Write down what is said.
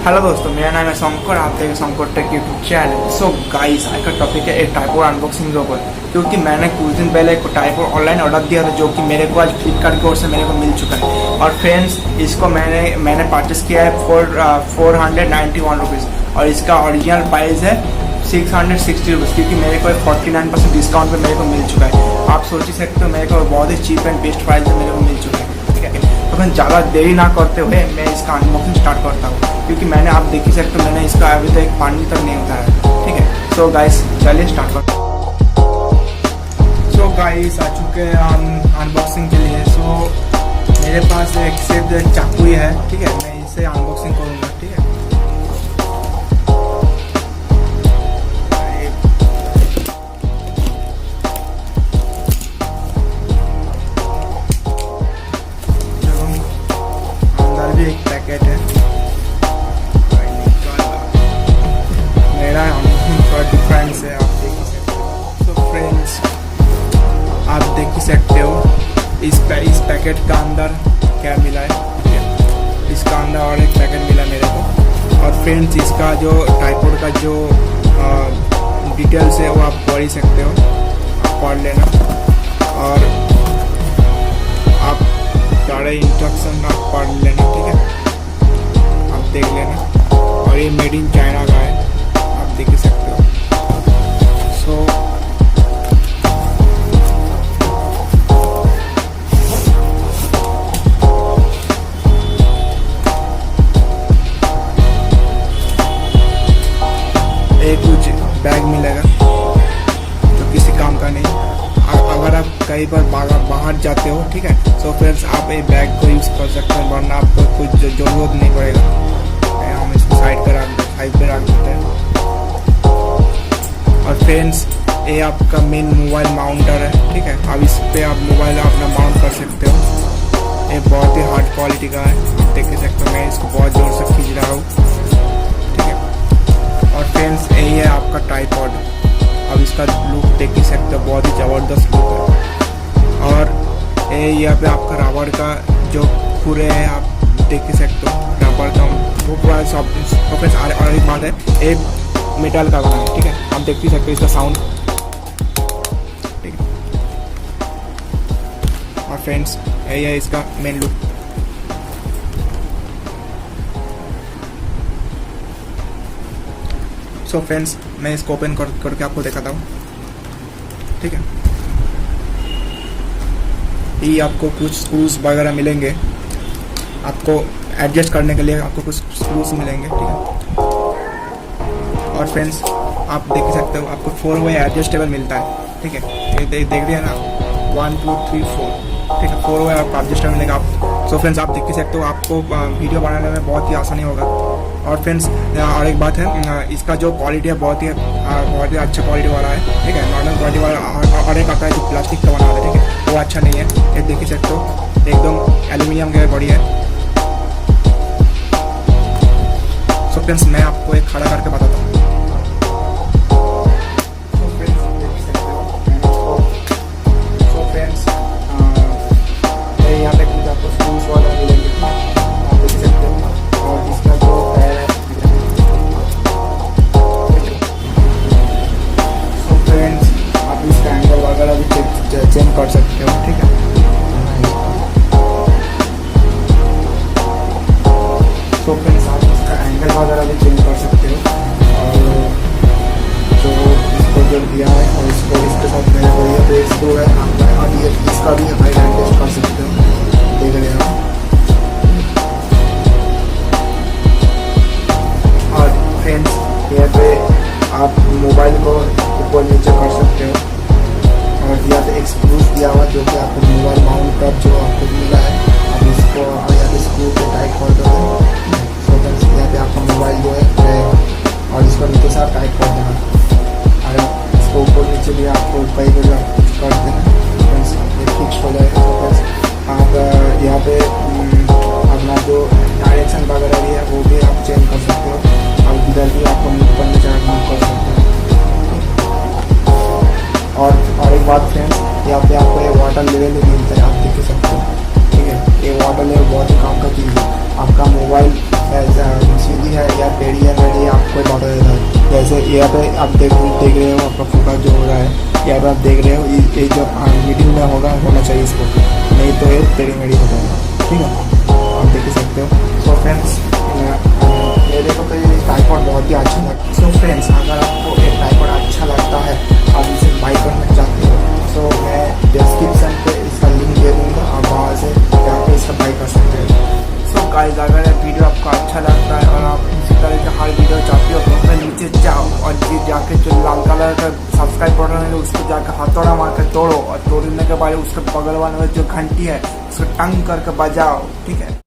Hello दोस्तों, मेरा नाम है शंकर। आप देखें Shankar take YouTube channel. So guys, आज का टॉपिक है एक टाइपो अनबॉक्सिंग के ऊपर, क्योंकि मैंने कुछ दिन पहले एक टाइपो ऑनलाइन ऑर्डर दिया था जो कि मेरे को आज फ्लिपकार्ट की ओर से मेरे को मिल चुका है। और फ्रेंड्स, इसको मैंने परचेस किया है 491 रुपीज़ और इसका ओरिजिनल प्राइस है 660 रुपीज़, क्योंकि मेरे को 49% डिस्काउंट पर मेरे को मिल चुका है। आप सोच ही सकते हो, मेरे को बहुत ही चीप एंड बेस्ट प्राइस में मेरे को मिल चुका है। ठीक है, तो मैं ज़्यादा देरी ना करते हुए मैं इसका अनबॉक्सिंग स्टार्ट करता हूँ, क्योंकि मैंने आप देख ही सकते हो मैंने इसका अभी तक एक पानी तक नहीं उतारा। ठीक है, सो गाइस चलिए स्टार्ट करते हैं। सो गाइस आ चुके हैं हम अनबॉक्सिंग के लिए। सो मेरे पास एक सिर्फ चाकू ही है। ठीक है, मैं इसे अनबॉक्सिंग करूँगा। ठीक है, एक पैकेट है, मेरा थोड़ा डिफरेंस है, आप देख ही सकते हो। तो फ्रेंड्स, आप देख ही सकते हो इस पैकेट का अंदर क्या मिला है। इसका अंदर और एक पैकेट मिला मेरे को। और फ्रेंड्स, इसका जो ट्राइपॉड का जो डिटेल्स है वो आप पढ़ ही सकते हो, आप पढ़ लेना। और आप सारे इंस्ट्रक्शन आप पढ़ लेना। ठीक है, आप देख लेना। और ये मेड इन चाइना का है, आप देख ही सकते हो। सो एक कुछ बैग मिलेगा जो किसी काम का नहीं। अगर आप कई बार बाहर जाते हो, ठीक है, तो फ्रेंड्स आप ये बैग को यूज़ कर सकते हैं, वरना आपको कुछ ज़रूरत नहीं पड़ेगा। हम इसको साइड पे रख देते हैं। और फ्रेंड्स, ये आपका मेन मोबाइल माउंटर है। ठीक है, अब इस पर आप मोबाइल अपना माउंट कर सकते हो। ये बहुत ही हार्ड क्वालिटी का है, आप देख सकते हो। मैं इसको बहुत ज़ोर से खींच रहा हूँ। ठीक है, और फ्रेंड्स यही है आपका ट्राइपॉड। अब इसका लुक देख ही सकते हो, बहुत ही ज़बरदस्त लुक है। और ये यहाँ पे आपका रबर का जो पूरे है, आप देख ही सकते हो। रबर का वो पूरा सॉफ्ट। और एक बात है, ये मेटल का बना है। ठीक है, आप देख ही सकते हो इसका साउंड। ठीक है, और फ्रेंड्स यही है इसका मेन लुक। सो फ्रेंड्स, मैं इसको ओपन करके आपको दिखाता हूँ। ठीक है, ये आपको कुछ स्क्रूज वगैरह मिलेंगे, आपको एडजस्ट करने के लिए आपको कुछ स्क्रूज मिलेंगे। ठीक है, और फ्रेंड्स आप देख सकते हो आपको 4 वे एडजस्टेबल मिलता है। ठीक है, ये देख रहे हैं ना, 1 2 3 4। ठीक है, 4 वे आपको एडजस्टेबल मिलेगा। आप सो फ्रेंड्स, आप देख ही सकते हो, आपको वीडियो बनाने में बहुत ही आसानी होगा। और फ्रेंड्स, और एक बात है, इसका जो क्वालिटी है बहुत ही अच्छा क्वालिटी वाला है। ठीक है, नॉर्मल क्वालिटी वाला। और एक आता है जो प्लास्टिक का बना है, ठीक है, वो अच्छा नहीं है। ये देख ही सकते हो, एकदम एल्यूमिनियम की बॉडी है। सो फ्रेंड्स, मैं आपको एक खड़ा करके बताता हूँ। यहाँ पे कुछ आपको स्क्रूज वाला मिलेंगे, आप देख सकते हो। और इसका जो पैर है, सो फ्रेंड्स, आप इसका एंगल वगैरह भी चेंज कर सकते हो। ठीक है, सो फ्रेंड्स, आप इसका एंगल वगैरह भी चेंज कर सकते हो। और जो इसको जो दिया है, और इसको इसके साथ मेरे को ये ब्रेक स्क्रू है आपका, और ये इसका भी हाइट एडजस्ट कर सकते हो। देख रहे हो। और फ्रेंड्स, यहाँ पे आप मोबाइल को ऊपर नीचे कर सकते हो। और यहाँ पे एक स्क्रूज दिया हुआ जो कि आपको मोबाइल माउंट कर जो आपको मिला है, अब इसको यहाँ पे स्क्रू पे टाइट कर दोगे। सो फ्रेंड्स, यहाँ पे आपका मोबाइल जो है और इसको नीचे से आप टाइट कर देना। और इसको ऊपर नीचे भी आपको कई बार आप कुछ कर देना, फ्रेंड्स, ये फिक्स हो जाएगा। तो फ्रेंड्स, आप यहाँ पे अपना जो डायरेक्शन वगैरह भी है वो भी आप चेंज कर सकते हो। और इधर भी आपको ऊपर नीचे मूव कर सकते हो। और एक बात फ्रेंड्स, यहाँ पे आपको ये वाटर लेवल भी मिलता है, आप देख सकते हो। ठीक है, ये वाटर लेवल बहुत ही काम का चीज़ है। आपका मोबाइल सीधी है या टेढ़ी है मेढ़ी आपको बता देता है। जैसे यहाँ पे आप देख रहे हो आपका फोकस जो हो रहा है, यहाँ पे आप देख रहे हो ये जो मिडिल में होना चाहिए इसको, नहीं तो ये टेढ़ी मेढ़ी हो जाएगा। ठीक है, आप देख ही सकते हो। तो फ्रेंड्स मेरे को तो ये ट्राइपॉड बहुत ही अच्छा लगता है। सो फ्रेंड्स अगर आपको ये ट्राइपॉड अच्छा लगता है, आप इसे बाई करना चाहते हो, तो मैं डिस्क्रिप्शन पे इसका लिंक दे दूँगा, आप वहाँ से जाकर इसका बाई कर सकते हो। सो गाइस अगर ये वीडियो आपको अच्छा लगता है और आप इसी तरह का हर वीडियो चाहते हो तो फिर नीचे जाओ और जाके जो लाल कलर का सब्सक्राइब बटन है उसको जाकर हथौड़ा मार कर तोड़ो, और तोड़ने के बाद उसके बगल वाले में जो घंटी है उसको टंग करके बजाओ। ठीक है।